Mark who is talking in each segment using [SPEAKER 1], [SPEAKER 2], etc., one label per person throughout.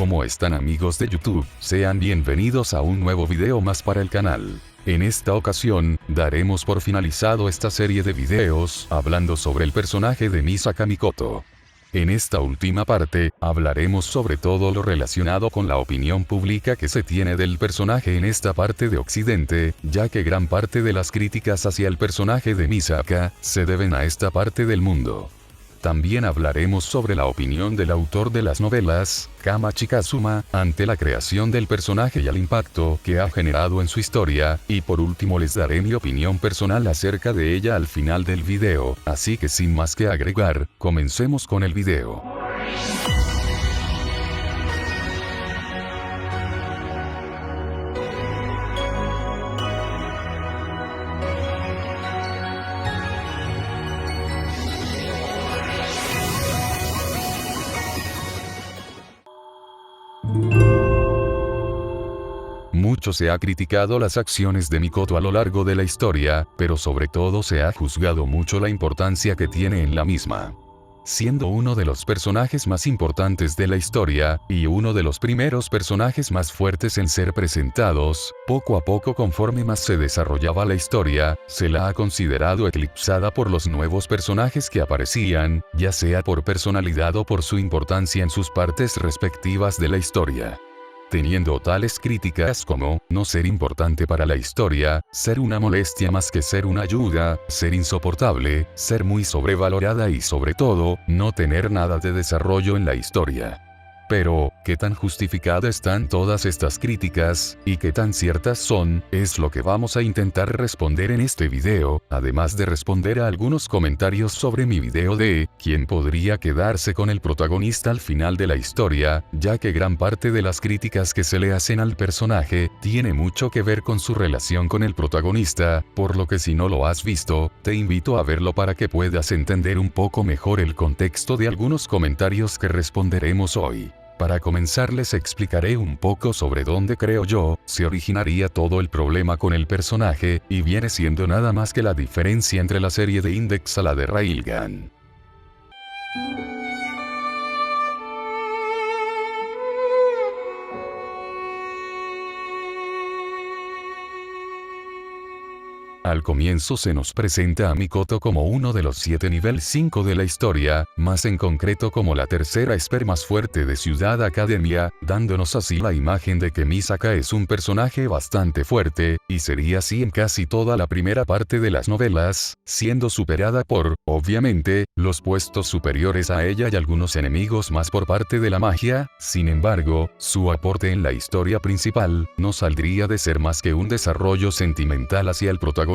[SPEAKER 1] ¿Cómo están amigos de YouTube? Sean bienvenidos a un nuevo video más para el canal. En esta ocasión, daremos por finalizado esta serie de videos hablando sobre el personaje de Misaka Mikoto. En esta última parte, hablaremos sobre todo lo relacionado con la opinión pública que se tiene del personaje en esta parte de Occidente, ya que gran parte de las críticas hacia el personaje de Misaka se deben a esta parte del mundo. También hablaremos sobre la opinión del autor de las novelas, Kamachi Kazuma, ante la creación del personaje y el impacto que ha generado en su historia, y por último les daré mi opinión personal acerca de ella al final del video, así que sin más que agregar, comencemos con el video. Mucho se ha criticado las acciones de Mikoto a lo largo de la historia, pero sobre todo se ha juzgado mucho la importancia que tiene en la misma. Siendo uno de los personajes más importantes de la historia, y uno de los primeros personajes más fuertes en ser presentados, poco a poco conforme más se desarrollaba la historia, se la ha considerado eclipsada por los nuevos personajes que aparecían, ya sea por personalidad o por su importancia en sus partes respectivas de la historia. Teniendo tales críticas como, no ser importante para la historia, ser una molestia más que ser una ayuda, ser insoportable, ser muy sobrevalorada y sobre todo, no tener nada de desarrollo en la historia. Pero, ¿qué tan justificadas están todas estas críticas, y qué tan ciertas son? Es lo que vamos a intentar responder en este video, además de responder a algunos comentarios sobre mi video de, ¿quién podría quedarse con el protagonista al final de la historia? Ya que gran parte de las críticas que se le hacen al personaje, tiene mucho que ver con su relación con el protagonista, por lo que si no lo has visto, te invito a verlo para que puedas entender un poco mejor el contexto de algunos comentarios que responderemos hoy. Para comenzar les explicaré un poco sobre dónde creo yo se originaría todo el problema con el personaje, y viene siendo nada más que la diferencia entre la serie de Index a la de Railgun. Al comienzo se nos presenta a Mikoto como uno de los 7 nivel 5 de la historia, más en concreto como la tercera esper más fuerte de Ciudad Academia, dándonos así la imagen de que Misaka es un personaje bastante fuerte, y sería así en casi toda la primera parte de las novelas, siendo superada por, obviamente, los puestos superiores a ella y algunos enemigos más por parte de la magia. Sin embargo, su aporte en la historia principal, no saldría de ser más que un desarrollo sentimental hacia el protagonista,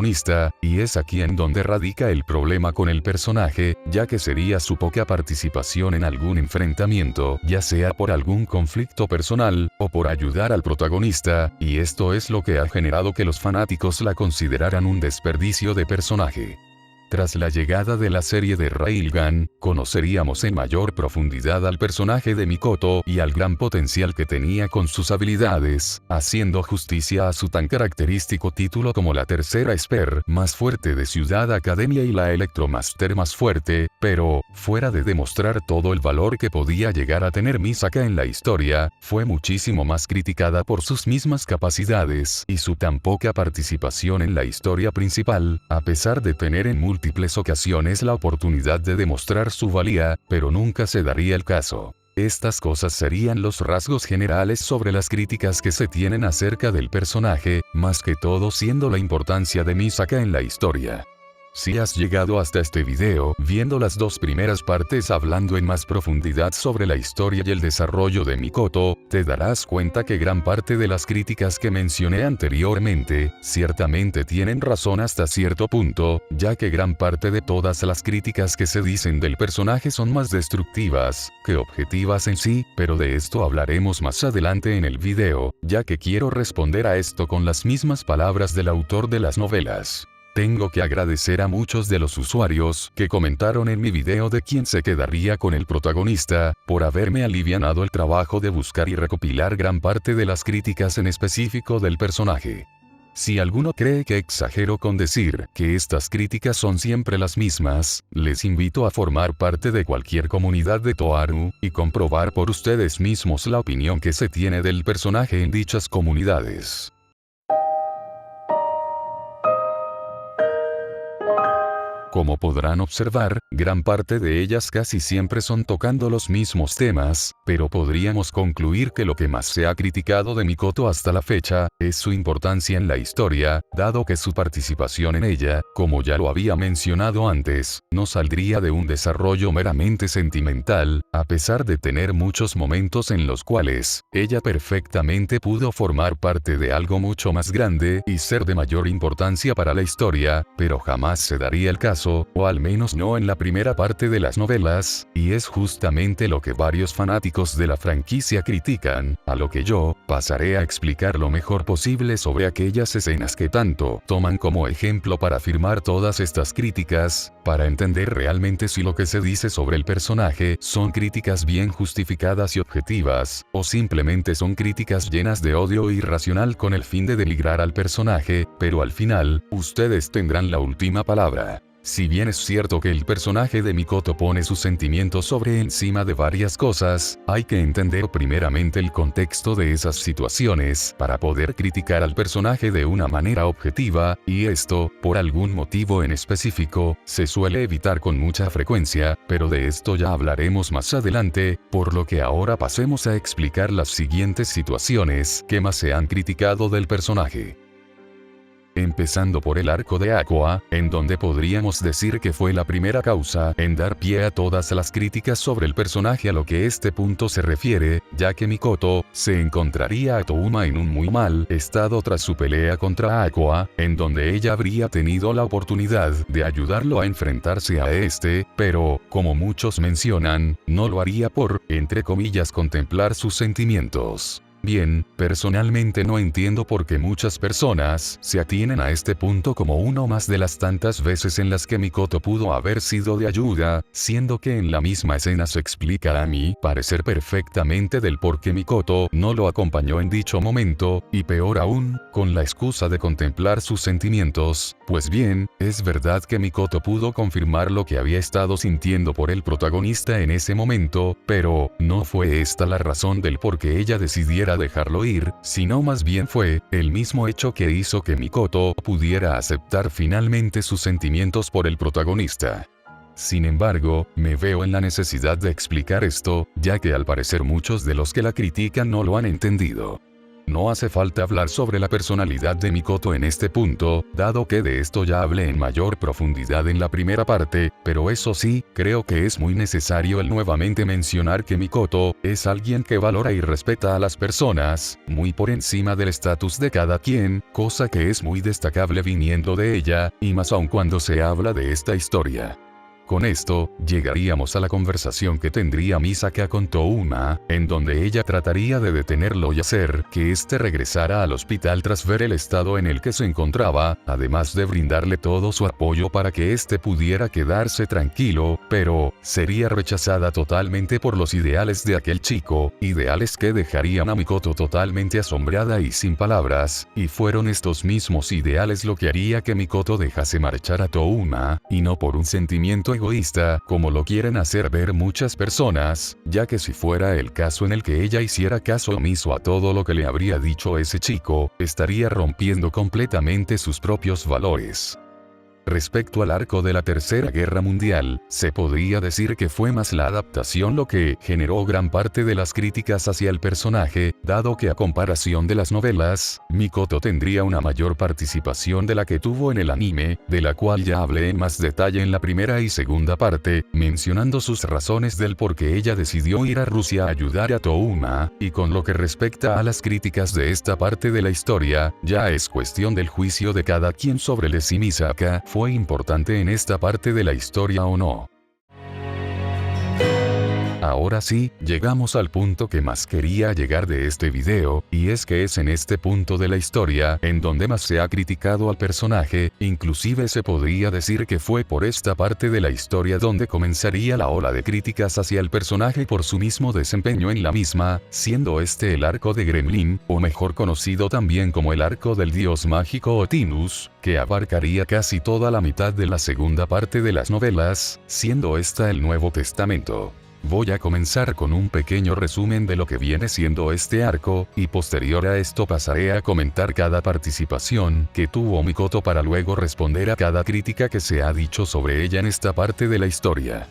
[SPEAKER 1] y es aquí en donde radica el problema con el personaje, ya que sería su poca participación en algún enfrentamiento, ya sea por algún conflicto personal, o por ayudar al protagonista, y esto es lo que ha generado que los fanáticos la consideraran un desperdicio de personaje. Tras la llegada de la serie de Railgun, conoceríamos en mayor profundidad al personaje de Mikoto y al gran potencial que tenía con sus habilidades, haciendo justicia a su tan característico título como la tercera esper más fuerte de Ciudad Academia y la Electromaster más fuerte, pero, fuera de demostrar todo el valor que podía llegar a tener Misaka en la historia, fue muchísimo más criticada por sus mismas capacidades y su tan poca participación en la historia principal, a pesar de tener en múltiples ocasiones la oportunidad de demostrar su valía, pero nunca se daría el caso. Estas cosas serían los rasgos generales sobre las críticas que se tienen acerca del personaje, más que todo siendo la importancia de Misaka en la historia. Si has llegado hasta este video, viendo las dos primeras partes hablando en más profundidad sobre la historia y el desarrollo de Mikoto, te darás cuenta que gran parte de las críticas que mencioné anteriormente, ciertamente tienen razón hasta cierto punto, ya que gran parte de todas las críticas que se dicen del personaje son más destructivas que objetivas en sí, pero de esto hablaremos más adelante en el video, ya que quiero responder a esto con las mismas palabras del autor de las novelas. Tengo que agradecer a muchos de los usuarios que comentaron en mi video de quién se quedaría con el protagonista, por haberme alivianado el trabajo de buscar y recopilar gran parte de las críticas en específico del personaje. Si alguno cree que exagero con decir que estas críticas son siempre las mismas, les invito a formar parte de cualquier comunidad de Toaru, y comprobar por ustedes mismos la opinión que se tiene del personaje en dichas comunidades. Como podrán observar, gran parte de ellas casi siempre son tocando los mismos temas, pero podríamos concluir que lo que más se ha criticado de Mikoto hasta la fecha, es su importancia en la historia, dado que su participación en ella, como ya lo había mencionado antes, no saldría de un desarrollo meramente sentimental, a pesar de tener muchos momentos en los cuales, ella perfectamente pudo formar parte de algo mucho más grande y ser de mayor importancia para la historia, pero jamás se daría el caso, o al menos no en la primera parte de las novelas, y es justamente lo que varios fanáticos de la franquicia critican, a lo que yo pasaré a explicar lo mejor posible sobre aquellas escenas que tanto toman como ejemplo para afirmar todas estas críticas, para entender realmente si lo que se dice sobre el personaje son críticas bien justificadas y objetivas, o simplemente son críticas llenas de odio irracional con el fin de denigrar al personaje, pero al final, ustedes tendrán la última palabra. Si bien es cierto que el personaje de Mikoto pone sus sentimientos sobre encima de varias cosas, hay que entender primeramente el contexto de esas situaciones para poder criticar al personaje de una manera objetiva, y esto, por algún motivo en específico, se suele evitar con mucha frecuencia, pero de esto ya hablaremos más adelante, por lo que ahora pasemos a explicar las siguientes situaciones que más se han criticado del personaje. Empezando por el arco de Aqua, en donde podríamos decir que fue la primera causa en dar pie a todas las críticas sobre el personaje a lo que este punto se refiere, ya que Mikoto se encontraría a Touma en un muy mal estado tras su pelea contra Aqua, en donde ella habría tenido la oportunidad de ayudarlo a enfrentarse a este, pero, como muchos mencionan, no lo haría por, entre comillas, contemplar sus sentimientos. Bien, personalmente no entiendo por qué muchas personas se atienen a este punto como uno más de las tantas veces en las que Mikoto pudo haber sido de ayuda, siendo que en la misma escena se explica a mi parecer perfectamente del por qué Mikoto no lo acompañó en dicho momento, y peor aún, con la excusa de contemplar sus sentimientos. Pues bien, es verdad que Mikoto pudo confirmar lo que había estado sintiendo por el protagonista en ese momento, pero no fue esta la razón del por qué ella decidiera dejarlo ir, sino más bien fue el mismo hecho que hizo que Mikoto pudiera aceptar finalmente sus sentimientos por el protagonista. Sin embargo, me veo en la necesidad de explicar esto, ya que al parecer muchos de los que la critican no lo han entendido. No hace falta hablar sobre la personalidad de Mikoto en este punto, dado que de esto ya hablé en mayor profundidad en la primera parte, pero eso sí, creo que es muy necesario el nuevamente mencionar que Mikoto es alguien que valora y respeta a las personas, muy por encima del estatus de cada quien, cosa que es muy destacable viniendo de ella, y más aún cuando se habla de esta historia. Con esto, llegaríamos a la conversación que tendría Misaka con Touma, en donde ella trataría de detenerlo y hacer que éste regresara al hospital tras ver el estado en el que se encontraba, además de brindarle todo su apoyo para que éste pudiera quedarse tranquilo, pero sería rechazada totalmente por los ideales de aquel chico, ideales que dejarían a Mikoto totalmente asombrada y sin palabras, y fueron estos mismos ideales lo que haría que Mikoto dejase marchar a Touma, y no por un sentimiento egoísta, como lo quieren hacer ver muchas personas, ya que si fuera el caso en el que ella hiciera caso omiso a todo lo que le habría dicho ese chico, estaría rompiendo completamente sus propios valores. Respecto al arco de la Tercera Guerra Mundial, se podría decir que fue más la adaptación lo que generó gran parte de las críticas hacia el personaje, dado que a comparación de las novelas, Mikoto tendría una mayor participación de la que tuvo en el anime, de la cual ya hablé en más detalle en la primera y segunda parte, mencionando sus razones del por qué ella decidió ir a Rusia a ayudar a Touma, y con lo que respecta a las críticas de esta parte de la historia, ya es cuestión del juicio de cada quien sobre el si Misaka fue importante en esta parte de la historia o no. Ahora sí, llegamos al punto que más quería llegar de este video, y es que es en este punto de la historia en donde más se ha criticado al personaje, inclusive se podría decir que fue por esta parte de la historia donde comenzaría la ola de críticas hacia el personaje por su mismo desempeño en la misma, siendo este el arco de Gremlin, o mejor conocido también como el arco del dios mágico Otinus, que abarcaría casi toda la mitad de la segunda parte de las novelas, siendo esta el Nuevo Testamento. Voy a comenzar con un pequeño resumen de lo que viene siendo este arco, y posterior a esto pasaré a comentar cada participación que tuvo Mikoto para luego responder a cada crítica que se ha dicho sobre ella en esta parte de la historia.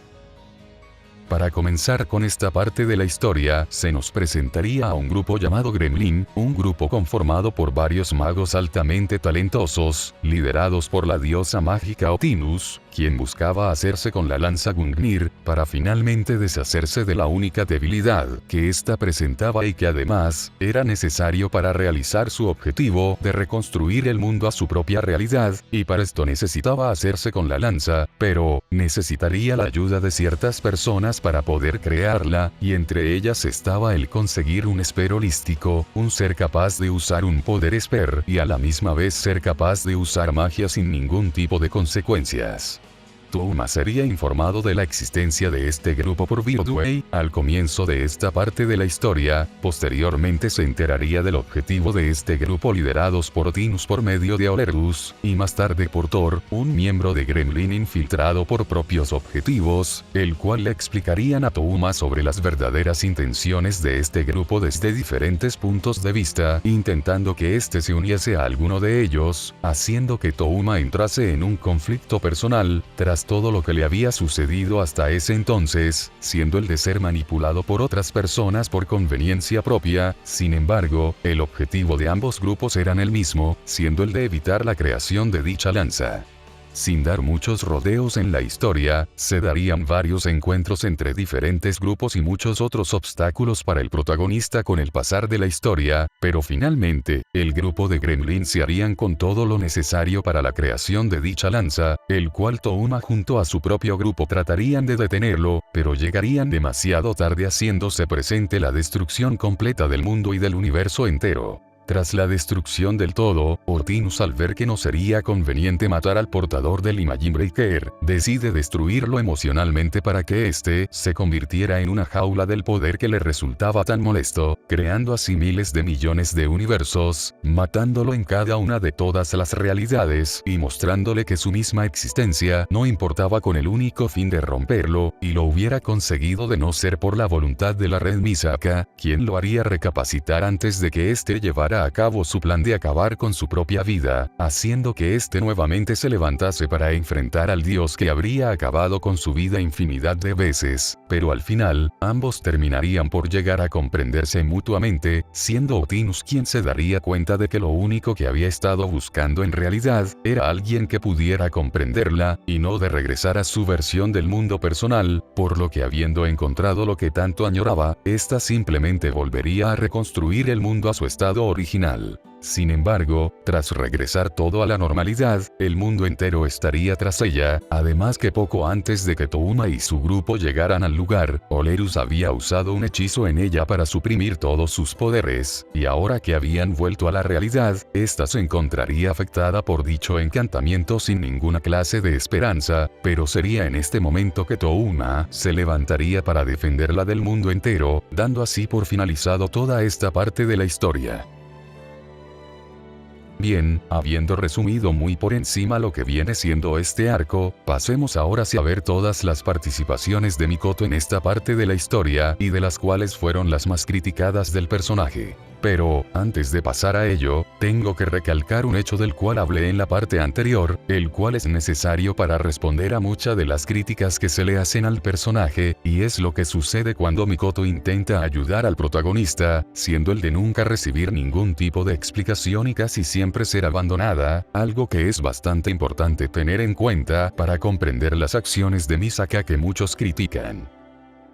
[SPEAKER 1] Para comenzar con esta parte de la historia, se nos presentaría a un grupo llamado Gremlin, un grupo conformado por varios magos altamente talentosos, liderados por la diosa mágica Otinus, quien buscaba hacerse con la lanza Gungnir, para finalmente deshacerse de la única debilidad que ésta presentaba y que además, era necesario para realizar su objetivo de reconstruir el mundo a su propia realidad, y para esto necesitaba hacerse con la lanza, pero, necesitaría la ayuda de ciertas personas para poder crearla, y entre ellas estaba el conseguir un esper holístico, un ser capaz de usar un poder esper y a la misma vez ser capaz de usar magia sin ningún tipo de consecuencias. Touma sería informado de la existencia de este grupo por Beardway al comienzo de esta parte de la historia, posteriormente se enteraría del objetivo de este grupo liderados por Otinus por medio de Olerus, y más tarde por Thor, un miembro de Gremlin infiltrado por propios objetivos, el cual le explicarían a Touma sobre las verdaderas intenciones de este grupo desde diferentes puntos de vista, intentando que éste se uniese a alguno de ellos, haciendo que Touma entrase en un conflicto personal, tras todo lo que le había sucedido hasta ese entonces, siendo el de ser manipulado por otras personas por conveniencia propia. Sin embargo, el objetivo de ambos grupos eran el mismo, siendo el de evitar la creación de dicha lanza. Sin dar muchos rodeos en la historia, se darían varios encuentros entre diferentes grupos y muchos otros obstáculos para el protagonista con el pasar de la historia, pero finalmente, el grupo de Gremlin se harían con todo lo necesario para la creación de dicha lanza, el cual Touma junto a su propio grupo tratarían de detenerlo, pero llegarían demasiado tarde haciéndose presente la destrucción completa del mundo y del universo entero. Tras la destrucción del todo, Otinus al ver que no sería conveniente matar al portador del Imagine Breaker, decide destruirlo emocionalmente para que éste se convirtiera en una jaula del poder que le resultaba tan molesto, creando así miles de millones de universos, matándolo en cada una de todas las realidades y mostrándole que su misma existencia no importaba con el único fin de romperlo, y lo hubiera conseguido de no ser por la voluntad de la Red Misaka, quien lo haría recapacitar antes de que éste llevara a cabo su plan de acabar con su propia vida, haciendo que éste nuevamente se levantase para enfrentar al dios que habría acabado con su vida infinidad de veces, pero al final, ambos terminarían por llegar a comprenderse mutuamente, siendo Otinus quien se daría cuenta de que lo único que había estado buscando en realidad, era alguien que pudiera comprenderla, y no de regresar a su versión del mundo personal, por lo que habiendo encontrado lo que tanto añoraba, ésta simplemente volvería a reconstruir el mundo a su estado original. Sin embargo, tras regresar todo a la normalidad, el mundo entero estaría tras ella, además que poco antes de que Touma y su grupo llegaran al lugar, Olerus había usado un hechizo en ella para suprimir todos sus poderes, y ahora que habían vuelto a la realidad, ésta se encontraría afectada por dicho encantamiento sin ninguna clase de esperanza, pero sería en este momento que Touma se levantaría para defenderla del mundo entero, dando así por finalizado toda esta parte de la historia. Bien, habiendo resumido muy por encima lo que viene siendo este arco, pasemos ahora sí a ver todas las participaciones de Mikoto en esta parte de la historia, y de las cuales fueron las más criticadas del personaje. Pero, antes de pasar a ello, tengo que recalcar un hecho del cual hablé en la parte anterior, el cual es necesario para responder a muchas de las críticas que se le hacen al personaje, y es lo que sucede cuando Mikoto intenta ayudar al protagonista, siendo el de nunca recibir ningún tipo de explicación y casi siempre ser abandonada, algo que es bastante importante tener en cuenta para comprender las acciones de Misaka que muchos critican.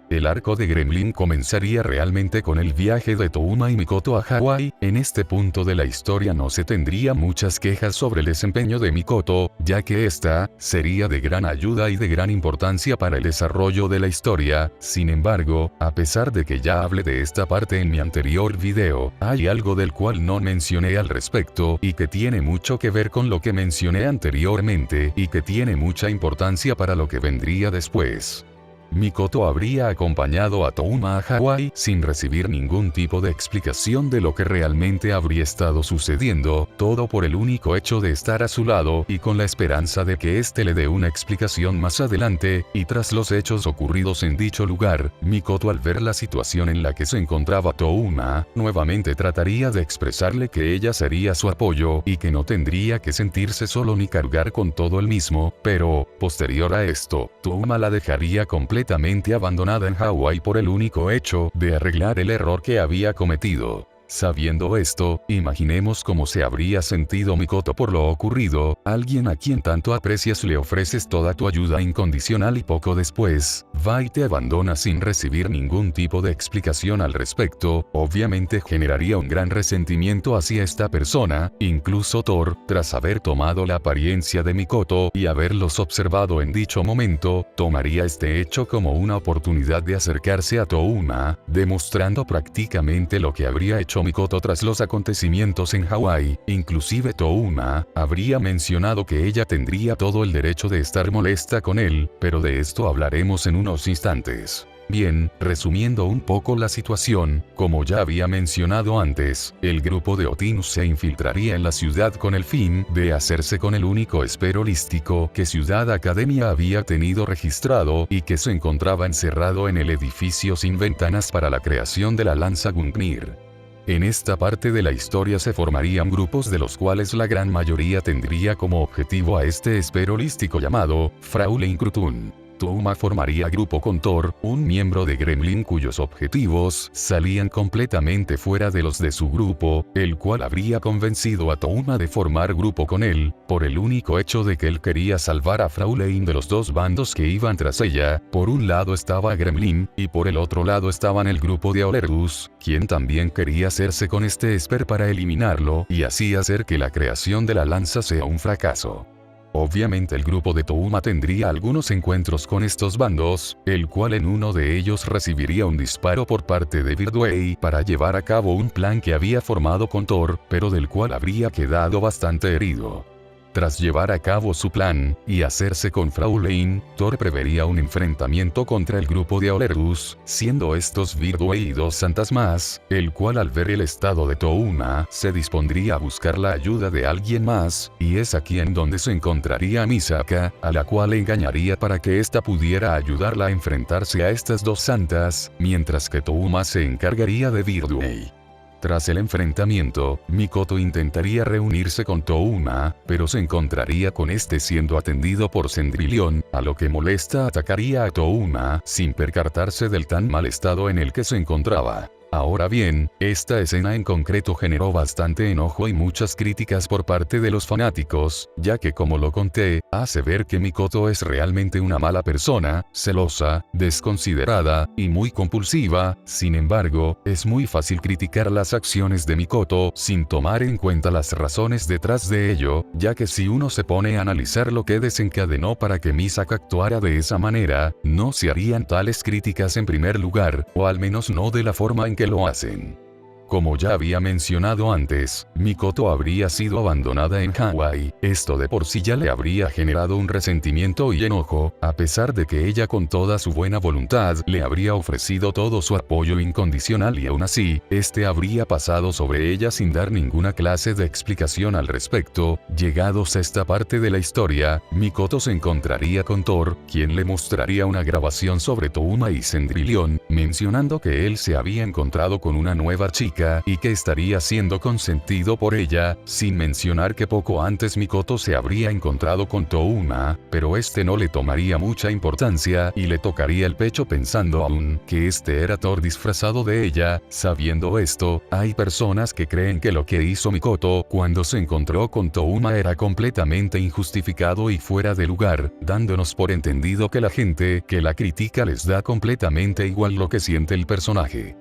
[SPEAKER 1] El arco de Gremlin comenzaría realmente con el viaje de Touma y Mikoto a Hawái. En este punto de la historia no se tendría muchas quejas sobre el desempeño de Mikoto, ya que esta sería de gran ayuda y de gran importancia para el desarrollo de la historia. Sin embargo, a pesar de que ya hablé de esta parte en mi anterior video, hay algo del cual no mencioné al respecto y que tiene mucho que ver con lo que mencioné anteriormente y que tiene mucha importancia para lo que vendría después. Mikoto habría acompañado a Touma a Hawái sin recibir ningún tipo de explicación de lo que realmente habría estado sucediendo, todo por el único hecho de estar a su lado y con la esperanza de que éste le dé una explicación más adelante. Y tras los hechos ocurridos en dicho lugar, Mikoto, al ver la situación en la que se encontraba Touma, nuevamente trataría de expresarle que ella sería su apoyo y que no tendría que sentirse solo ni cargar con todo el mismo, pero, posterior a esto, Touma la dejaría completamente abandonada en Hawái por el único hecho de arreglar el error que había cometido. Sabiendo esto, imaginemos cómo se habría sentido Mikoto por lo ocurrido. Alguien a quien tanto aprecias le ofreces toda tu ayuda incondicional y poco después, va y te abandona sin recibir ningún tipo de explicación al respecto. Obviamente generaría un gran resentimiento hacia esta persona. Incluso Thor, tras haber tomado la apariencia de Mikoto y haberlos observado en dicho momento, tomaría este hecho como una oportunidad de acercarse a Touma, demostrando prácticamente lo que habría hecho Mikoto tras los acontecimientos en Hawái. Inclusive Touma habría mencionado que ella tendría todo el derecho de estar molesta con él, pero de esto hablaremos en unos instantes. Bien, resumiendo un poco la situación, como ya había mencionado antes, el grupo de Otinus se infiltraría en la ciudad con el fin de hacerse con el único esper holístico que Ciudad Academia había tenido registrado y que se encontraba encerrado en el edificio sin ventanas para la creación de la lanza Gungnir. En esta parte de la historia se formarían grupos de los cuales la gran mayoría tendría como objetivo a este esper holístico llamado Fraulein Krutun. Touma formaría grupo con Thor, un miembro de Gremlin cuyos objetivos salían completamente fuera de los de su grupo, el cual habría convencido a Touma de formar grupo con él, por el único hecho de que él quería salvar a Fraulein de los dos bandos que iban tras ella. Por un lado estaba Gremlin, y por el otro lado estaban el grupo de Olergus, quien también quería hacerse con este esper para eliminarlo y así hacer que la creación de la lanza sea un fracaso. Obviamente el grupo de Touma tendría algunos encuentros con estos bandos, el cual en uno de ellos recibiría un disparo por parte de Birdway para llevar a cabo un plan que había formado con Thor, pero del cual habría quedado bastante herido. Tras llevar a cabo su plan y hacerse con Fraulein, Thor prevería un enfrentamiento contra el grupo de Olergus, siendo estos Birdway y dos santas más, el cual al ver el estado de Touma se dispondría a buscar la ayuda de alguien más, y es aquí en donde se encontraría Misaka, a la cual engañaría para que ésta pudiera ayudarla a enfrentarse a estas dos santas, mientras que Touma se encargaría de Birdway. Tras el enfrentamiento, Mikoto intentaría reunirse con Touma, pero se encontraría con este siendo atendido por Cendrillon, a lo que molesta atacaría a Touma sin percatarse del tan mal estado en el que se encontraba. Ahora bien, esta escena en concreto generó bastante enojo y muchas críticas por parte de los fanáticos, ya que como lo conté, hace ver que Mikoto es realmente una mala persona, celosa, desconsiderada y muy compulsiva. Sin embargo, es muy fácil criticar las acciones de Mikoto sin tomar en cuenta las razones detrás de ello, ya que si uno se pone a analizar lo que desencadenó para que Misaka actuara de esa manera, no se harían tales críticas en primer lugar, o al menos no de la forma en que lo hacen. Como ya había mencionado antes, Mikoto habría sido abandonada en Hawái. Esto de por sí ya le habría generado un resentimiento y enojo, a pesar de que ella con toda su buena voluntad le habría ofrecido todo su apoyo incondicional y aún así, este habría pasado sobre ella sin dar ninguna clase de explicación al respecto. Llegados a esta parte de la historia, Mikoto se encontraría con Thor, quien le mostraría una grabación sobre Touma y Cendrillon, mencionando que él se había encontrado con una nueva chica chica y que estaría siendo consentido por ella, sin mencionar que poco antes Mikoto se habría encontrado con Touma, pero este no le tomaría mucha importancia y le tocaría el pecho pensando aún que este era Thor disfrazado de ella. Sabiendo esto, hay personas que creen que lo que hizo Mikoto cuando se encontró con Touma era completamente injustificado y fuera de lugar, dándonos por entendido que la gente que la critica les da completamente igual lo que siente el personaje.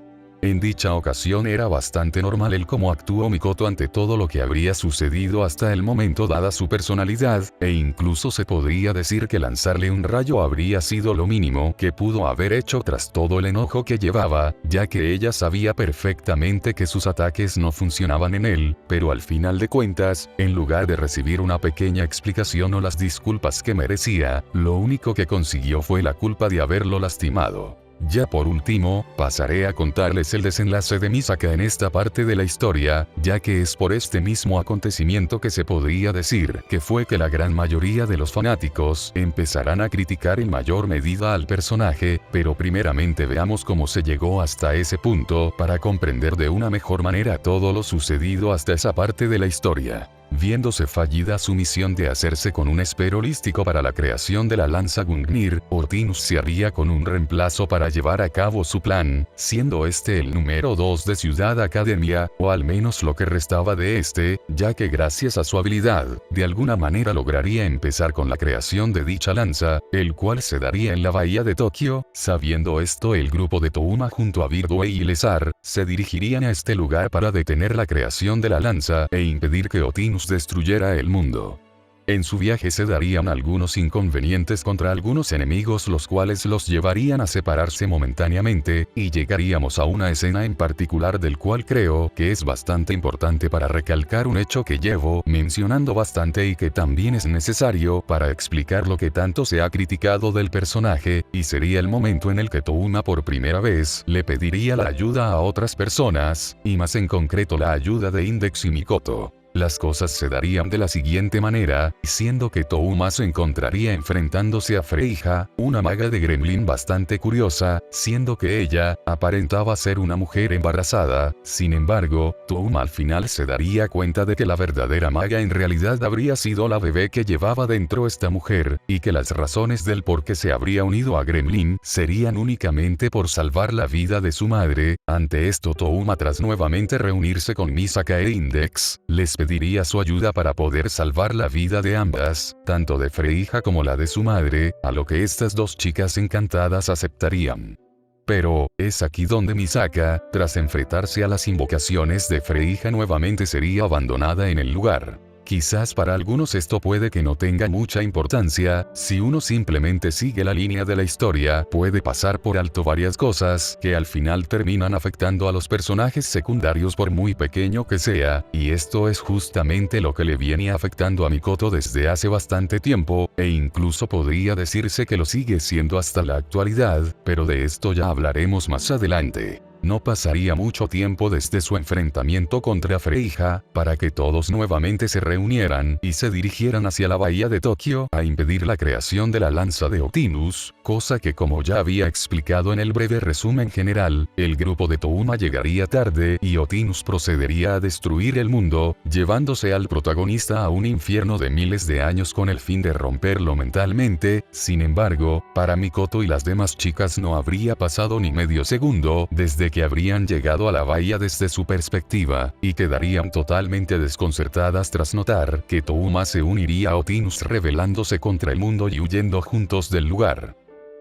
[SPEAKER 1] En dicha ocasión era bastante normal el cómo actuó Mikoto ante todo lo que habría sucedido hasta el momento dada su personalidad, e incluso se podría decir que lanzarle un rayo habría sido lo mínimo que pudo haber hecho tras todo el enojo que llevaba, ya que ella sabía perfectamente que sus ataques no funcionaban en él, pero al final de cuentas, en lugar de recibir una pequeña explicación o las disculpas que merecía, lo único que consiguió fue la culpa de haberlo lastimado. Ya por último, pasaré a contarles el desenlace de Misaka en esta parte de la historia, ya que es por este mismo acontecimiento que se podría decir que fue que la gran mayoría de los fanáticos empezarán a criticar en mayor medida al personaje, pero primeramente veamos cómo se llegó hasta ese punto para comprender de una mejor manera todo lo sucedido hasta esa parte de la historia. Viéndose fallida su misión de hacerse con un esfero holístico para la creación de la lanza Gungnir, Otinus se haría con un reemplazo para llevar a cabo su plan, siendo este el número 2 de Ciudad Academia, o al menos lo que restaba de este, ya que gracias a su habilidad, de alguna manera lograría empezar con la creación de dicha lanza, el cual se daría en la bahía de Tokio. Sabiendo esto, el grupo de Touma junto a Birdway y Lesar, se dirigirían a este lugar para detener la creación de la lanza e impedir que Otinus destruyera el mundo. En su viaje se darían algunos inconvenientes contra algunos enemigos, los cuales los llevarían a separarse momentáneamente, y llegaríamos a una escena en particular del cual creo que es bastante importante para recalcar un hecho que llevo mencionando bastante y que también es necesario para explicar lo que tanto se ha criticado del personaje, y sería el momento en el que Touma por primera vez le pediría la ayuda a otras personas, y más en concreto la ayuda de Index y Mikoto. Las cosas se darían de la siguiente manera, siendo que Touma se encontraría enfrentándose a Freija, una maga de Gremlin bastante curiosa, siendo que ella aparentaba ser una mujer embarazada. Sin embargo, Touma al final se daría cuenta de que la verdadera maga en realidad habría sido la bebé que llevaba dentro esta mujer, y que las razones del por qué se habría unido a Gremlin serían únicamente por salvar la vida de su madre. Ante esto, Touma, tras nuevamente reunirse con Misaka e Index, les pediría su ayuda para poder salvar la vida de ambas, tanto de Freija como la de su madre, a lo que estas dos chicas encantadas aceptarían. Pero, es aquí donde Misaka, tras enfrentarse a las invocaciones de Freija, nuevamente sería abandonada en el lugar. Quizás para algunos esto puede que no tenga mucha importancia, si uno simplemente sigue la línea de la historia, puede pasar por alto varias cosas que al final terminan afectando a los personajes secundarios por muy pequeño que sea, y esto es justamente lo que le viene afectando a Mikoto desde hace bastante tiempo, e incluso podría decirse que lo sigue siendo hasta la actualidad, pero de esto ya hablaremos más adelante. No pasaría mucho tiempo desde su enfrentamiento contra Freija, para que todos nuevamente se reunieran y se dirigieran hacia la bahía de Tokio a impedir la creación de la lanza de Otinus, cosa que, como ya había explicado en el breve resumen general, el grupo de Touma llegaría tarde y Otinus procedería a destruir el mundo, llevándose al protagonista a un infierno de miles de años con el fin de romperlo mentalmente. Sin embargo, para Mikoto y las demás chicas no habría pasado ni medio segundo desde que habrían llegado a la bahía desde su perspectiva, y quedarían totalmente desconcertadas tras notar que Touma se uniría a Otinus rebelándose contra el mundo y huyendo juntos del lugar.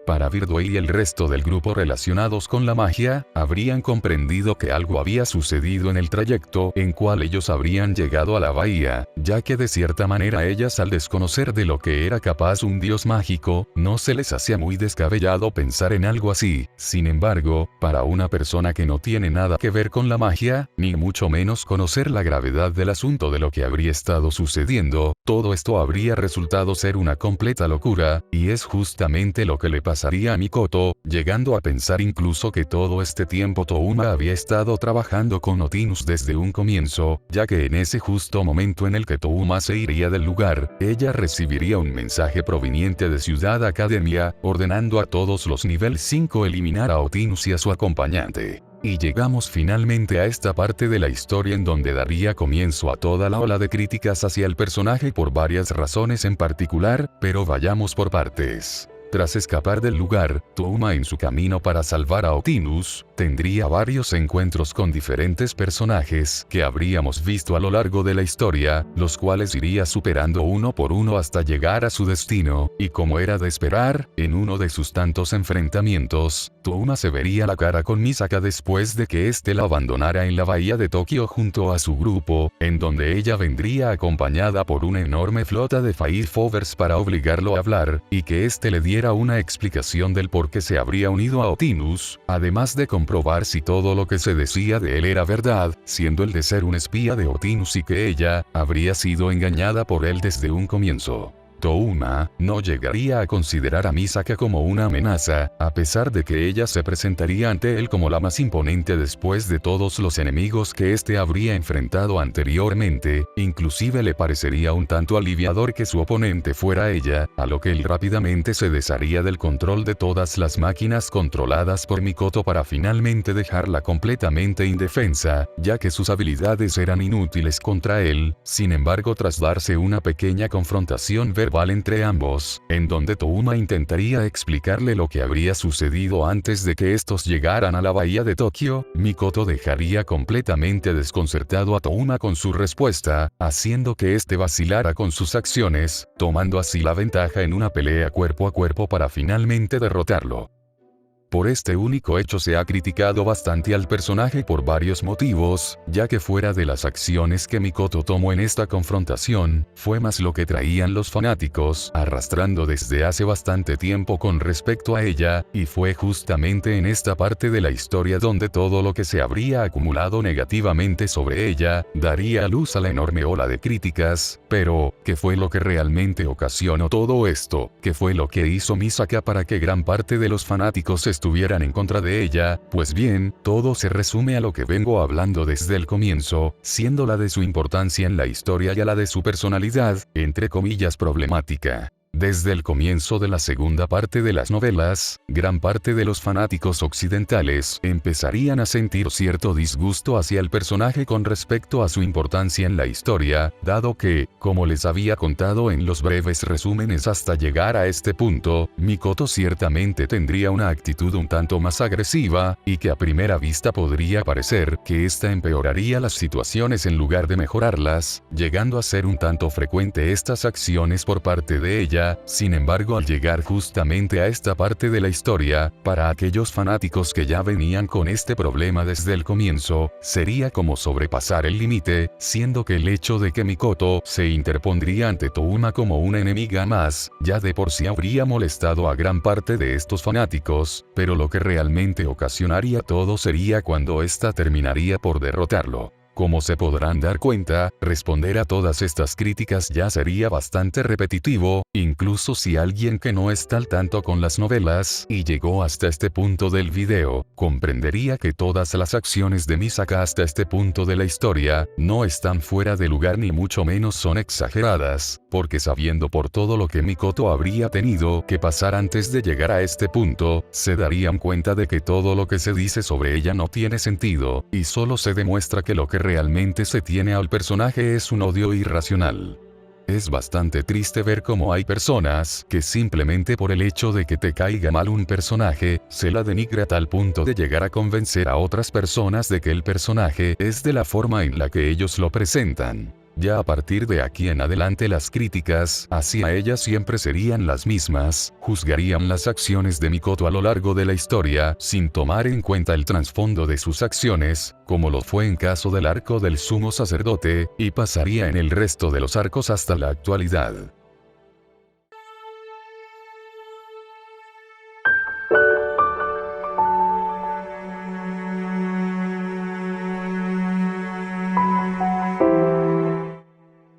[SPEAKER 1] Para Birdway y el resto del grupo relacionados con la magia, habrían comprendido que algo había sucedido en el trayecto en cual ellos habrían llegado a la bahía, ya que de cierta manera ellas, al desconocer de lo que era capaz un dios mágico, no se les hacía muy descabellado pensar en algo así. Sin embargo, para una persona que no tiene nada que ver con la magia, ni mucho menos conocer la gravedad del asunto de lo que habría estado sucediendo, todo esto habría resultado ser una completa locura, y es justamente lo que le pasaría a Mikoto, llegando a pensar incluso que todo este tiempo Touma había estado trabajando con Otinus desde un comienzo, ya que en ese justo momento en el que Touma se iría del lugar, ella recibiría un mensaje proveniente de Ciudad Academia, ordenando a todos los nivel 5 eliminar a Otinus y a su acompañante. Y llegamos finalmente a esta parte de la historia en donde daría comienzo a toda la ola de críticas hacia el personaje por varias razones en particular, pero vayamos por partes. Tras escapar del lugar, Touma en su camino para salvar a Otinus, tendría varios encuentros con diferentes personajes que habríamos visto a lo largo de la historia, los cuales iría superando uno por uno hasta llegar a su destino, y como era de esperar, en uno de sus tantos enfrentamientos, Touma se vería la cara con Misaka después de que éste la abandonara en la bahía de Tokio junto a su grupo, en donde ella vendría acompañada por una enorme flota de Five Fovers para obligarlo a hablar, y que éste le diera una explicación del por qué se habría unido a Otinus, además de comprobar si todo lo que se decía de él era verdad, siendo el de ser un espía de Otinus y que ella habría sido engañada por él desde un comienzo. Touma no llegaría a considerar a Misaka como una amenaza, a pesar de que ella se presentaría ante él como la más imponente después de todos los enemigos que éste habría enfrentado anteriormente, inclusive le parecería un tanto aliviador que su oponente fuera ella, a lo que él rápidamente se desharía del control de todas las máquinas controladas por Mikoto para finalmente dejarla completamente indefensa, ya que sus habilidades eran inútiles contra él. Sin embargo, tras darse una pequeña confrontación verbal entre ambos, en donde Touma intentaría explicarle lo que habría sucedido antes de que estos llegaran a la bahía de Tokio, Mikoto dejaría completamente desconcertado a Touma con su respuesta, haciendo que éste vacilara con sus acciones, tomando así la ventaja en una pelea cuerpo a cuerpo para finalmente derrotarlo. Por este único hecho se ha criticado bastante al personaje por varios motivos, ya que fuera de las acciones que Mikoto tomó en esta confrontación, fue más lo que traían los fanáticos arrastrando desde hace bastante tiempo con respecto a ella, y fue justamente en esta parte de la historia donde todo lo que se habría acumulado negativamente sobre ella, daría luz a la enorme ola de críticas. Pero, ¿qué fue lo que realmente ocasionó todo esto? ¿Qué fue lo que hizo Misaka para que gran parte de los fanáticos estuvieran en contra de ella? Pues bien, todo se resume a lo que vengo hablando desde el comienzo, siendo la de su importancia en la historia y a la de su personalidad, entre comillas, problemática. Desde el comienzo de la segunda parte de las novelas, gran parte de los fanáticos occidentales empezarían a sentir cierto disgusto hacia el personaje con respecto a su importancia en la historia, dado que, como les había contado en los breves resúmenes hasta llegar a este punto, Mikoto ciertamente tendría una actitud un tanto más agresiva, y que a primera vista podría parecer que ésta empeoraría las situaciones en lugar de mejorarlas, llegando a ser un tanto frecuente estas acciones por parte de ella. Sin embargo, al llegar justamente a esta parte de la historia, para aquellos fanáticos que ya venían con este problema desde el comienzo, sería como sobrepasar el límite, siendo que el hecho de que Mikoto se interpondría ante Touma como una enemiga más, ya de por sí habría molestado a gran parte de estos fanáticos, pero lo que realmente ocasionaría todo sería cuando ésta terminaría por derrotarlo. Como se podrán dar cuenta, responder a todas estas críticas ya sería bastante repetitivo, incluso si alguien que no está al tanto con las novelas y llegó hasta este punto del video, comprendería que todas las acciones de Misaka hasta este punto de la historia no están fuera de lugar ni mucho menos son exageradas, porque sabiendo por todo lo que Mikoto habría tenido que pasar antes de llegar a este punto, se darían cuenta de que todo lo que se dice sobre ella no tiene sentido, y solo se demuestra que lo que realmente se tiene al personaje es un odio irracional. Es bastante triste ver cómo hay personas que simplemente por el hecho de que te caiga mal un personaje, se la denigra a tal punto de llegar a convencer a otras personas de que el personaje es de la forma en la que ellos lo presentan. Ya a partir de aquí en adelante las críticas hacia ella siempre serían las mismas, juzgarían las acciones de Mikoto a lo largo de la historia sin tomar en cuenta el trasfondo de sus acciones, como lo fue en caso del arco del sumo sacerdote, y pasaría en el resto de los arcos hasta la actualidad.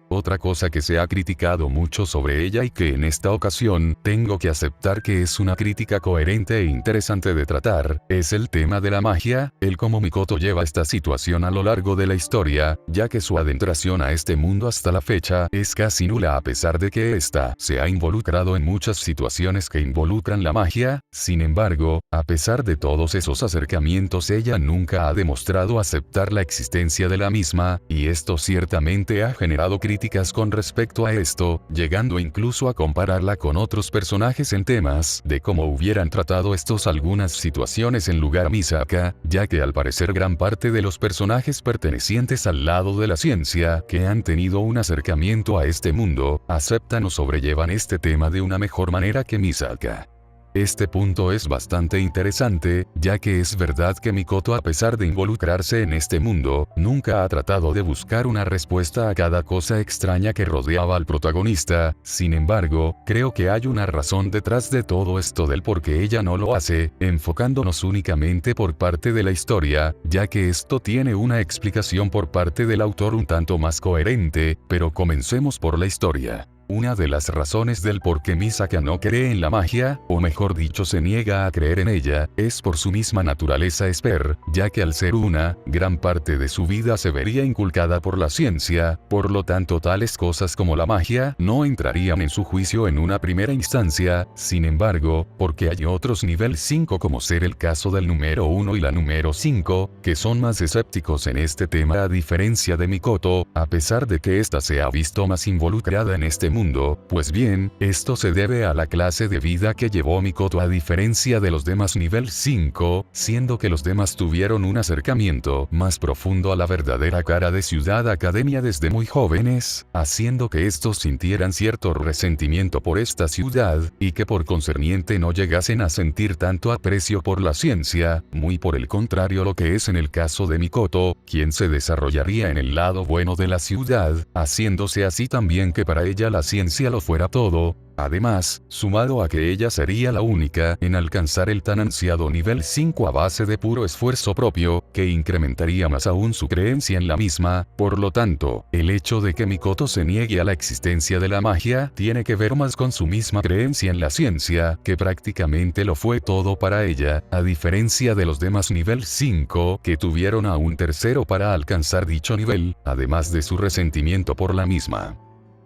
[SPEAKER 1] Otra cosa que se ha criticado mucho sobre ella y que en esta ocasión tengo que aceptar que es una crítica coherente e interesante de tratar, es el tema de la magia, el cómo Mikoto lleva esta situación a lo largo de la historia, ya que su adentración a este mundo hasta la fecha es casi nula a pesar de que ésta se ha involucrado en muchas situaciones que involucran la magia. Sin embargo, a pesar de todos esos acercamientos, ella nunca ha demostrado aceptar la existencia de la misma, y esto ciertamente ha generado críticas con respecto a esto, llegando incluso a compararla con otros personajes en temas de cómo hubieran tratado estos algunas situaciones en lugar a Misaka, ya que al parecer gran parte de los personajes pertenecientes al lado de la ciencia, que han tenido un acercamiento a este mundo, aceptan o sobrellevan este tema de una mejor manera que Misaka. Este punto es bastante interesante, ya que es verdad que Mikoto, a pesar de involucrarse en este mundo, nunca ha tratado de buscar una respuesta a cada cosa extraña que rodeaba al protagonista. Sin embargo, creo que hay una razón detrás de todo esto del por qué ella no lo hace, enfocándonos únicamente por parte de la historia, ya que esto tiene una explicación por parte del autor un tanto más coherente, pero comencemos por la historia. Una de las razones del por qué Misaka no cree en la magia, o mejor dicho se niega a creer en ella, es por su misma naturaleza esper, ya que al ser una, gran parte de su vida se vería inculcada por la ciencia, por lo tanto tales cosas como la magia no entrarían en su juicio en una primera instancia. Sin embargo, porque hay otros nivel 5 como ser el caso del número 1 y la número 5, que son más escépticos en este tema a diferencia de Mikoto, a pesar de que ésta se ha visto más involucrada en este mundo, pues bien, esto se debe a la clase de vida que llevó Mikoto a diferencia de los demás nivel 5, siendo que los demás tuvieron un acercamiento más profundo a la verdadera cara de Ciudad Academia desde muy jóvenes, haciendo que estos sintieran cierto resentimiento por esta ciudad, y que por concerniente no llegasen a sentir tanto aprecio por la ciencia, muy por el contrario lo que es en el caso de Mikoto, quien se desarrollaría en el lado bueno de la ciudad, haciéndose así también que para ella la ciencia lo fuera todo. Además, sumado a que ella sería la única en alcanzar el tan ansiado nivel 5 a base de puro esfuerzo propio, que incrementaría más aún su creencia en la misma. Por lo tanto, el hecho de que Mikoto se niegue a la existencia de la magia tiene que ver más con su misma creencia en la ciencia, que prácticamente lo fue todo para ella, a diferencia de los demás nivel 5 que tuvieron a un tercero para alcanzar dicho nivel, además de su resentimiento por la misma.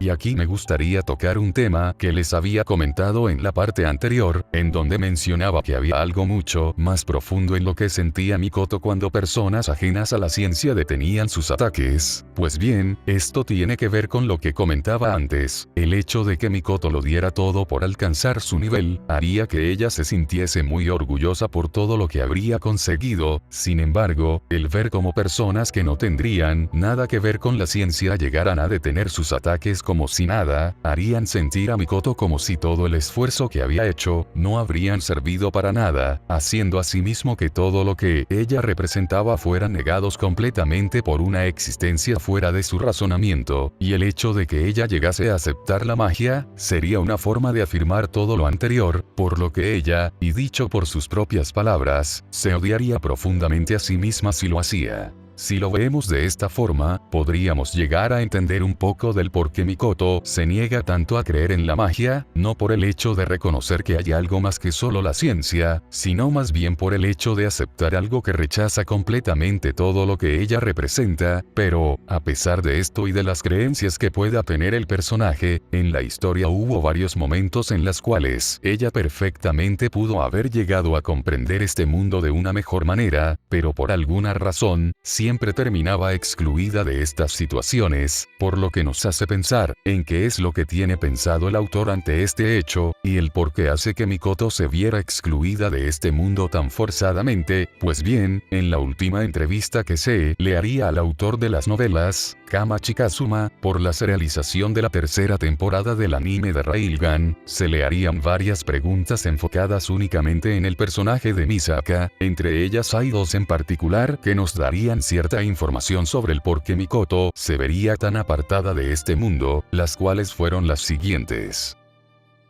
[SPEAKER 1] Y aquí me gustaría tocar un tema que les había comentado en la parte anterior, en donde mencionaba que había algo mucho más profundo en lo que sentía Mikoto cuando personas ajenas a la ciencia detenían sus ataques. Pues bien, esto tiene que ver con lo que comentaba antes. El hecho de que Mikoto lo diera todo por alcanzar su nivel, haría que ella se sintiese muy orgullosa por todo lo que habría conseguido. Sin embargo, el ver cómo personas que no tendrían nada que ver con la ciencia llegaran a detener sus ataques como si nada, harían sentir a Mikoto como si todo el esfuerzo que había hecho no habrían servido para nada, haciendo asimismo que todo lo que ella representaba fueran negados completamente por una existencia fuera de su razonamiento, y el hecho de que ella llegase a aceptar la magia, sería una forma de afirmar todo lo anterior, por lo que ella, y dicho por sus propias palabras, se odiaría profundamente a sí misma si lo hacía. Si lo vemos de esta forma, podríamos llegar a entender un poco del por qué Mikoto se niega tanto a creer en la magia, no por el hecho de reconocer que hay algo más que solo la ciencia, sino más bien por el hecho de aceptar algo que rechaza completamente todo lo que ella representa. Pero, a pesar de esto y de las creencias que pueda tener el personaje, en la historia hubo varios momentos en los cuales ella perfectamente pudo haber llegado a comprender este mundo de una mejor manera, pero por alguna razón, siempre terminaba excluida de estas situaciones, por lo que nos hace pensar en qué es lo que tiene pensado el autor ante este hecho, y el por qué hace que Mikoto se viera excluida de este mundo tan forzadamente. Pues bien, en la última entrevista que se le haría al autor de las novelas, Kamachi Kazuma, por la serialización de la tercera temporada del anime de Railgun, se le harían varias preguntas enfocadas únicamente en el personaje de Misaka. Entre ellas hay dos en particular que nos darían cierta información sobre el por qué Mikoto se vería tan apartada de este mundo, las cuales fueron las siguientes.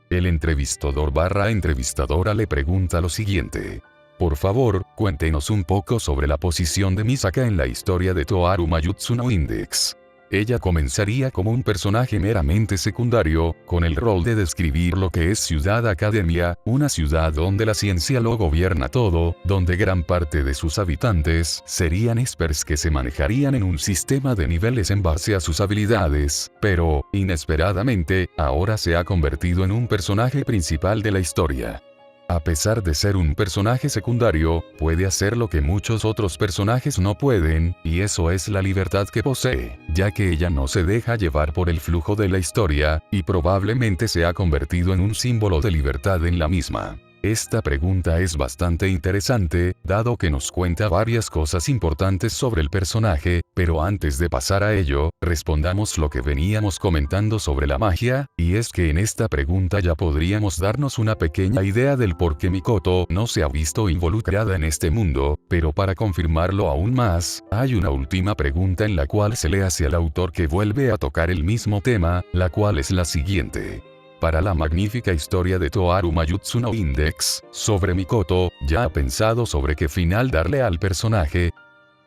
[SPEAKER 1] El entrevistadora le pregunta lo siguiente: por favor, cuéntenos un poco sobre la posición de Misaka en la historia de Toaru Mayutsu no Index. Ella comenzaría como un personaje meramente secundario, con el rol de describir lo que es Ciudad Academia, una ciudad donde la ciencia lo gobierna todo, donde gran parte de sus habitantes serían experts que se manejarían en un sistema de niveles en base a sus habilidades, pero, inesperadamente, ahora se ha convertido en un personaje principal de la historia. A pesar de ser un personaje secundario, puede hacer lo que muchos otros personajes no pueden, y eso es la libertad que posee, ya que ella no se deja llevar por el flujo de la historia, y probablemente se ha convertido en un símbolo de libertad en la misma. Esta pregunta es bastante interesante, dado que nos cuenta varias cosas importantes sobre el personaje, pero antes de pasar a ello, respondamos lo que veníamos comentando sobre la magia, y es que en esta pregunta ya podríamos darnos una pequeña idea del por qué Mikoto no se ha visto involucrada en este mundo, pero para confirmarlo aún más, hay una última pregunta en la cual se le hace al autor que vuelve a tocar el mismo tema, la cual es la siguiente. Para la magnífica historia de Toaru Mayutsu no Index, sobre Mikoto, ¿ya ha pensado sobre qué final darle al personaje?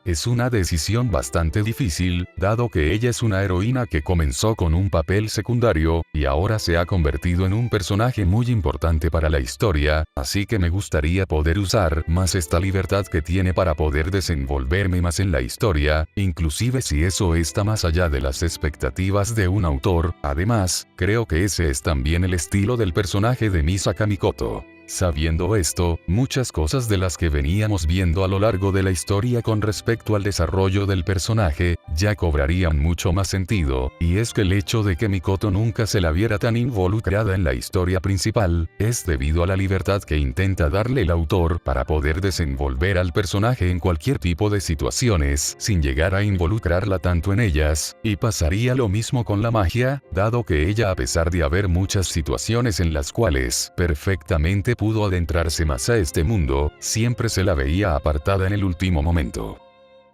[SPEAKER 1] Es una decisión bastante difícil, dado que ella es una heroína que comenzó con un papel secundario, y ahora se ha convertido en un personaje muy importante para la historia, así que me gustaría poder usar más esta libertad que tiene para poder desenvolverme más en la historia, inclusive si eso está más allá de las expectativas de un autor. Además, creo que ese es también el estilo del personaje de Misaka Mikoto. Sabiendo esto, muchas cosas de las que veníamos viendo a lo largo de la historia con respecto al desarrollo del personaje, ya cobrarían mucho más sentido, y es que el hecho de que Mikoto nunca se la viera tan involucrada en la historia principal, es debido a la libertad que intenta darle el autor para poder desenvolver al personaje en cualquier tipo de situaciones, sin llegar a involucrarla tanto en ellas, y pasaría lo mismo con la magia, dado que ella, a pesar de haber muchas situaciones en las cuales perfectamente pudo adentrarse más a este mundo, siempre se la veía apartada en el último momento.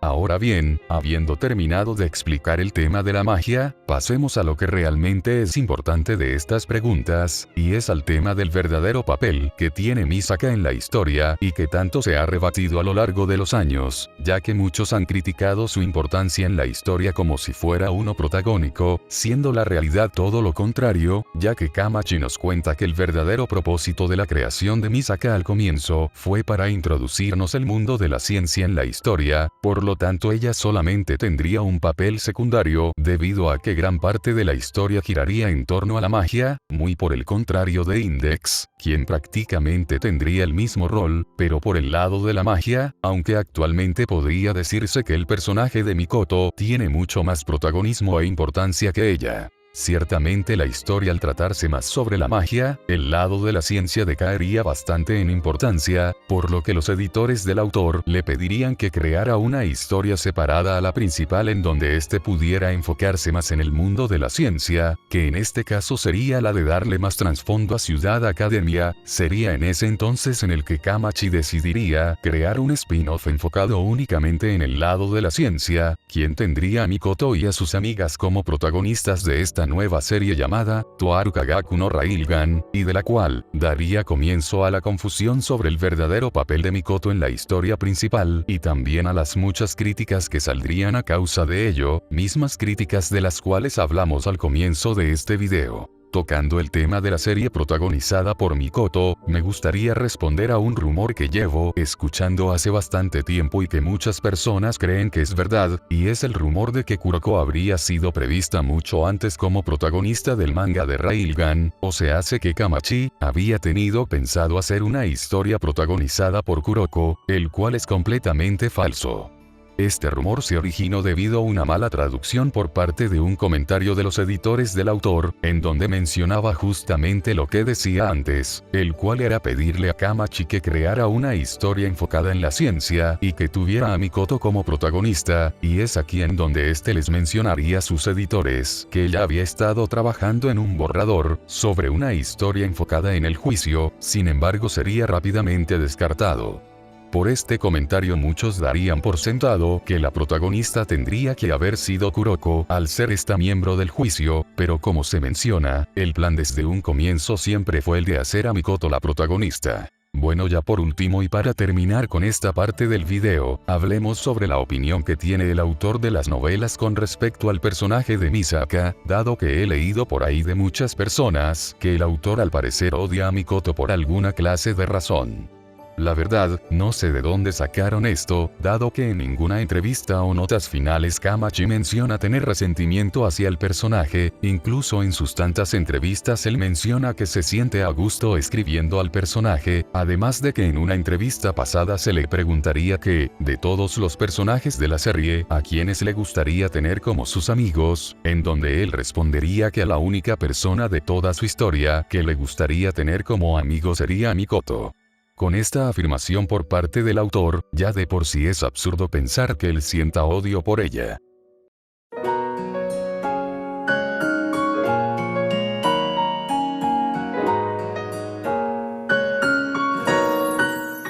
[SPEAKER 1] Ahora bien, habiendo terminado de explicar el tema de la magia, pasemos a lo que realmente es importante de estas preguntas, y es al tema del verdadero papel que tiene Misaka en la historia y que tanto se ha rebatido a lo largo de los años, ya que muchos han criticado su importancia en la historia como si fuera uno protagónico, siendo la realidad todo lo contrario, ya que Kamachi nos cuenta que el verdadero propósito de la creación de Misaka al comienzo fue para introducirnos el mundo de la ciencia en la historia, por lo tanto ella solamente tendría un papel secundario debido a que gran parte de la historia giraría en torno a la magia, muy por el contrario de Index, quien prácticamente tendría el mismo rol, pero por el lado de la magia, aunque actualmente podría decirse que el personaje de Mikoto tiene mucho más protagonismo e importancia que ella. Ciertamente la historia al tratarse más sobre la magia, el lado de la ciencia decaería bastante en importancia, por lo que los editores del autor le pedirían que creara una historia separada a la principal en donde éste pudiera enfocarse más en el mundo de la ciencia, que en este caso sería la de darle más trasfondo a Ciudad Academia. Sería en ese entonces en el que Kamachi decidiría crear un spin-off enfocado únicamente en el lado de la ciencia, quien tendría a Mikoto y a sus amigas como protagonistas de esta nueva serie llamada Toaru Kagaku no Railgun, y de la cual daría comienzo a la confusión sobre el verdadero papel de Mikoto en la historia principal, y también a las muchas críticas que saldrían a causa de ello, mismas críticas de las cuales hablamos al comienzo de este video. Tocando el tema de la serie protagonizada por Mikoto, me gustaría responder a un rumor que llevo escuchando hace bastante tiempo y que muchas personas creen que es verdad, y es el rumor de que Kuroko habría sido prevista mucho antes como protagonista del manga de Railgun, o se hace que Kamachi había tenido pensado hacer una historia protagonizada por Kuroko, el cual es completamente falso. Este rumor se originó debido a una mala traducción por parte de un comentario de los editores del autor, en donde mencionaba justamente lo que decía antes, el cual era pedirle a Kamachi que creara una historia enfocada en la ciencia y que tuviera a Mikoto como protagonista, y es aquí en donde este les mencionaría a sus editores que ella había estado trabajando en un borrador sobre una historia enfocada en el juicio, sin embargo sería rápidamente descartado. Por este comentario muchos darían por sentado que la protagonista tendría que haber sido Kuroko al ser esta miembro del juicio, pero como se menciona, el plan desde un comienzo siempre fue el de hacer a Mikoto la protagonista. Bueno, ya por último y para terminar con esta parte del video, hablemos sobre la opinión que tiene el autor de las novelas con respecto al personaje de Misaka, dado que he leído por ahí de muchas personas que el autor al parecer odia a Mikoto por alguna clase de razón. La verdad, no sé de dónde sacaron esto, dado que en ninguna entrevista o notas finales Kamachi menciona tener resentimiento hacia el personaje, incluso en sus tantas entrevistas él menciona que se siente a gusto escribiendo al personaje, además de que en una entrevista pasada se le preguntaría que, de todos los personajes de la serie, a quienes le gustaría tener como sus amigos, en donde él respondería que a la única persona de toda su historia que le gustaría tener como amigo sería Mikoto. Con esta afirmación por parte del autor, ya de por sí es absurdo pensar que él sienta odio por ella.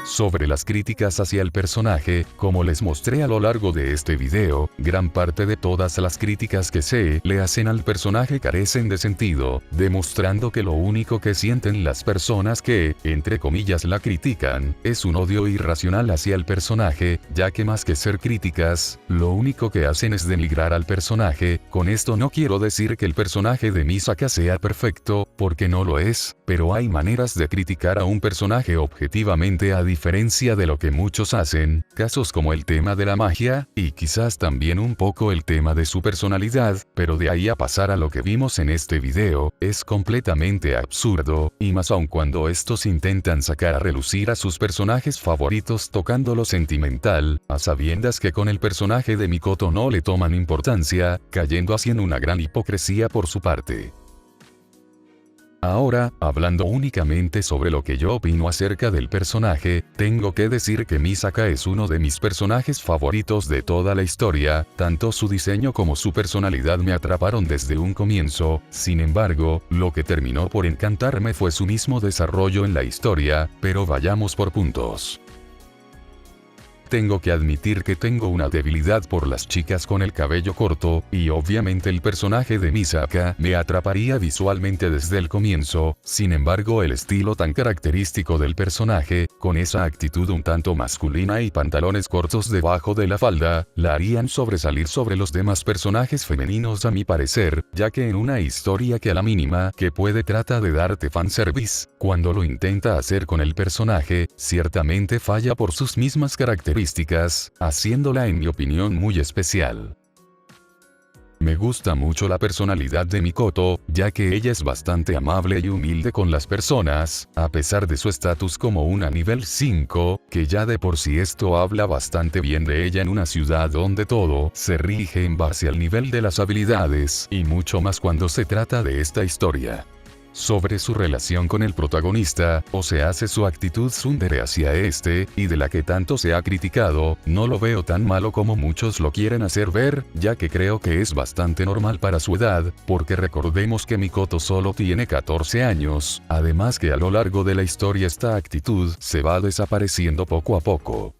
[SPEAKER 1] Sobre las críticas hacia el personaje, como les mostré a lo largo de este video, gran parte de todas las críticas que se le hacen al personaje carecen de sentido, demostrando que lo único que sienten las personas que, entre comillas, la critican, es un odio irracional hacia el personaje, ya que más que ser críticas, lo único que hacen es denigrar al personaje. Con esto no quiero decir que el personaje de Misaka sea perfecto, porque no lo es, pero hay maneras de criticar a un personaje objetivamente a diferencia de lo que muchos hacen, casos como el tema de la magia, y quizás también un poco el tema de su personalidad, pero de ahí a pasar a lo que vimos en este video, es completamente absurdo, y más aun cuando estos intentan sacar a relucir a sus personajes favoritos tocando lo sentimental, a sabiendas que con el personaje de Mikoto no le toman importancia, cayendo así en una gran hipocresía por su parte. Ahora, hablando únicamente sobre lo que yo opino acerca del personaje, tengo que decir que Misaka es uno de mis personajes favoritos de toda la historia, tanto su diseño como su personalidad me atraparon desde un comienzo. Sin embargo, lo que terminó por encantarme fue su mismo desarrollo en la historia, pero vayamos por puntos. Tengo que admitir que tengo una debilidad por las chicas con el cabello corto, y obviamente el personaje de Misaka me atraparía visualmente desde el comienzo. Sin embargo, el estilo tan característico del personaje, con esa actitud un tanto masculina y pantalones cortos debajo de la falda, la harían sobresalir sobre los demás personajes femeninos a mi parecer, ya que en una historia que a la mínima que puede trata de darte fanservice, cuando lo intenta hacer con el personaje, ciertamente falla por sus mismas características, haciéndola en mi opinión muy especial. Me gusta mucho la personalidad de Mikoto, ya que ella es bastante amable y humilde con las personas, a pesar de su estatus como una nivel 5, que ya de por sí esto habla bastante bien de ella en una ciudad donde todo se rige en base al nivel de las habilidades, y mucho más cuando se trata de esta historia. Sobre su relación con el protagonista, o se hace su actitud tsundere hacia este, y de la que tanto se ha criticado, no lo veo tan malo como muchos lo quieren hacer ver, ya que creo que es bastante normal para su edad, porque recordemos que Mikoto solo tiene 14 años, además que a lo largo de la historia esta actitud se va desapareciendo poco a poco.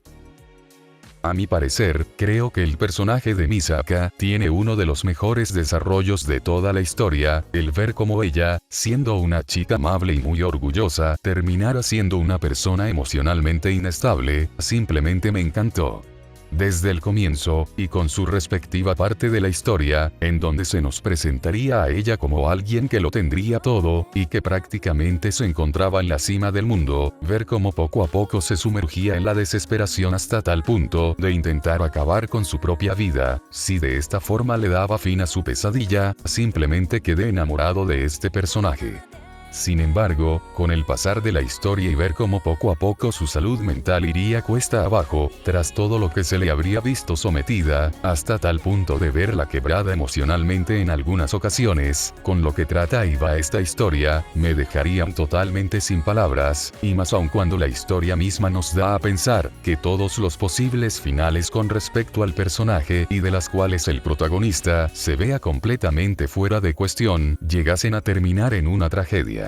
[SPEAKER 1] A mi parecer, creo que el personaje de Misaka tiene uno de los mejores desarrollos de toda la historia, el ver cómo ella, siendo una chica amable y muy orgullosa, terminara siendo una persona emocionalmente inestable, simplemente me encantó. Desde el comienzo, y con su respectiva parte de la historia, en donde se nos presentaría a ella como alguien que lo tendría todo, y que prácticamente se encontraba en la cima del mundo, ver cómo poco a poco se sumergía en la desesperación hasta tal punto de intentar acabar con su propia vida. Si de esta forma le daba fin a su pesadilla, simplemente quedé enamorado de este personaje. Sin embargo, con el pasar de la historia y ver cómo poco a poco su salud mental iría cuesta abajo, tras todo lo que se le habría visto sometida, hasta tal punto de verla quebrada emocionalmente en algunas ocasiones, con lo que trata y va esta historia, me dejarían totalmente sin palabras, y más aun cuando la historia misma nos da a pensar que todos los posibles finales con respecto al personaje y de las cuales el protagonista se vea completamente fuera de cuestión, llegasen a terminar en una tragedia.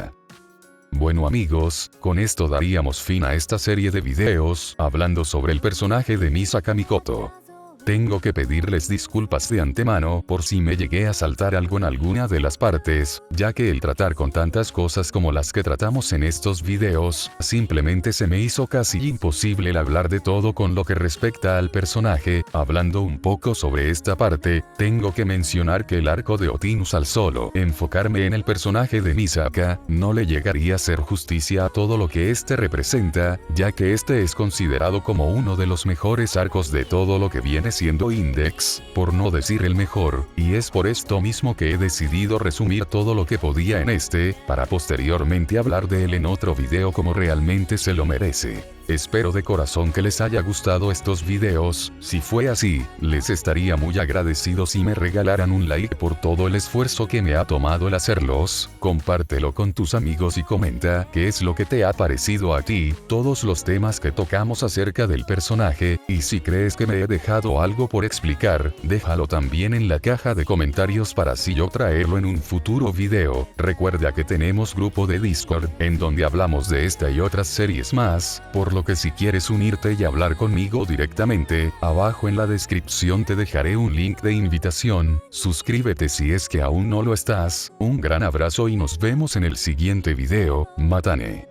[SPEAKER 1] Bueno amigos, con esto daríamos fin a esta serie de videos, hablando sobre el personaje de Misaka Mikoto. Tengo que pedirles disculpas de antemano por si me llegué a saltar algo en alguna de las partes, ya que el tratar con tantas cosas como las que tratamos en estos videos, simplemente se me hizo casi imposible el hablar de todo con lo que respecta al personaje. Hablando un poco sobre esta parte, tengo que mencionar que el arco de Otinus, al solo enfocarme en el personaje de Misaka, no le llegaría a hacer justicia a todo lo que este representa, ya que este es considerado como uno de los mejores arcos de todo lo que viene siendo Index, por no decir el mejor, y es por esto mismo que he decidido resumir todo lo que podía en este, para posteriormente hablar de él en otro video como realmente se lo merece. Espero de corazón que les haya gustado estos videos. Si fue así, les estaría muy agradecido si me regalaran un like por todo el esfuerzo que me ha tomado el hacerlos. Compártelo con tus amigos y comenta qué es lo que te ha parecido a ti, todos los temas que tocamos acerca del personaje, y si crees que me he dejado algo por explicar, déjalo también en la caja de comentarios para así yo traerlo en un futuro video. Recuerda que tenemos grupo de Discord, en donde hablamos de esta y otras series más, por lo que si quieres unirte y hablar conmigo directamente, abajo en la descripción te dejaré un link de invitación. Suscríbete si es que aún no lo estás. Un gran abrazo y nos vemos en el siguiente video. Matane.